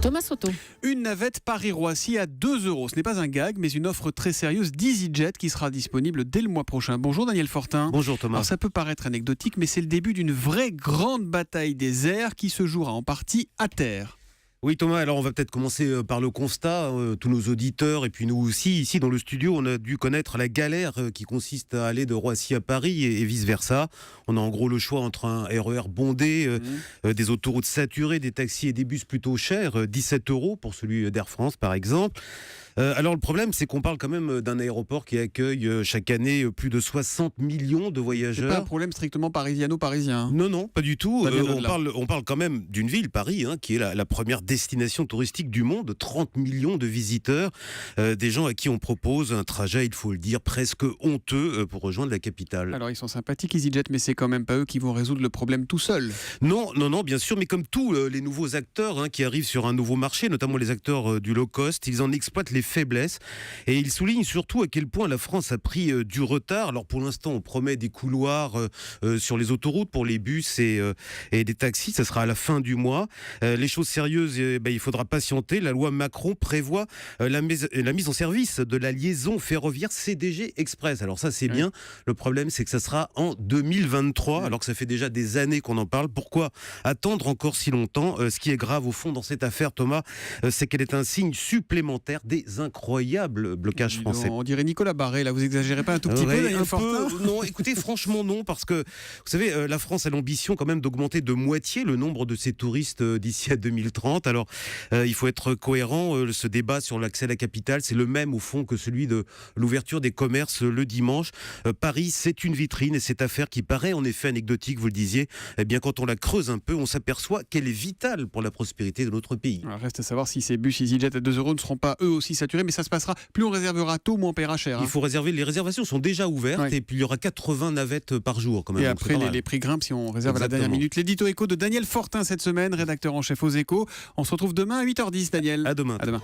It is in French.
Thomas Soto. Une navette Paris-Roissy à 2 €. Ce n'est pas un gag, mais une offre très sérieuse d'EasyJet qui sera disponible dès le mois prochain. Bonjour Daniel Fortin. Bonjour Thomas. Alors ça peut paraître anecdotique, mais c'est le début d'une vraie grande bataille des airs qui se jouera en partie à terre. Oui Thomas, alors on va peut-être commencer par le constat. Tous nos auditeurs et puis nous aussi, ici dans le studio, on a dû connaître la galère qui consiste à aller de Roissy à Paris et vice-versa. On a en gros le choix entre un RER bondé, des autoroutes saturées, des taxis et des bus plutôt chers, 17 € pour celui d'Air France par exemple. Alors le problème, c'est qu'on parle quand même d'un aéroport qui accueille chaque année plus de 60 millions de voyageurs. C'est pas un problème strictement parisiano-parisien. Non, pas du tout. Ça vient On parle quand même d'une ville, Paris, qui est la première destination touristique du monde, 30 millions de visiteurs, des gens à qui on propose un trajet, il faut le dire, presque honteux pour rejoindre la capitale. Alors ils sont sympathiques EasyJet, mais c'est quand même pas eux qui vont résoudre le problème tout seuls. Non, bien sûr, mais comme tous les nouveaux acteurs qui arrivent sur un nouveau marché, notamment les acteurs du low cost, ils en exploitent les faiblesses et ils soulignent surtout à quel point la France a pris du retard. Alors pour l'instant, on promet des couloirs sur les autoroutes pour les bus et des taxis, ça sera à la fin du mois. Les choses sérieuses, il faudra patienter. La loi Macron prévoit la mise en service de la liaison ferroviaire CDG Express. Alors ça, c'est bien. Le problème, c'est que ça sera en 2023, alors que ça fait déjà des années qu'on en parle. Pourquoi attendre encore si longtemps ? Ce qui est grave, au fond, dans cette affaire, Thomas, c'est qu'elle est un signe supplémentaire des incroyables blocages français. On dirait Nicolas Barré, là, vous exagérez pas un tout petit peu, Daniel Fortin ? Non, écoutez, franchement non, parce que, vous savez, la France a l'ambition quand même d'augmenter de moitié le nombre de ses touristes d'ici à 2030. Alors, il faut être cohérent. Ce débat sur l'accès à la capitale, c'est le même, au fond, que celui de l'ouverture des commerces le dimanche. Paris, c'est une vitrine, et cette affaire qui paraît en effet anecdotique, vous le disiez, eh bien, quand on la creuse un peu, on s'aperçoit qu'elle est vitale pour la prospérité de notre pays. Alors, reste à savoir si ces bus EasyJet à 2 € ne seront pas eux aussi saturés, mais ça se passera. Plus on réservera tôt, moins on paiera cher. Il faut réserver. Les réservations sont déjà ouvertes, et puis il y aura 80 navettes par jour quand même. Et après, les prix grimpent si on réserve à la dernière minute. L'édito écho de Daniel Fortin cette semaine, rédacteur en chef aux Échos. On se retrouve demain à 8h10, Daniel. À demain. À demain.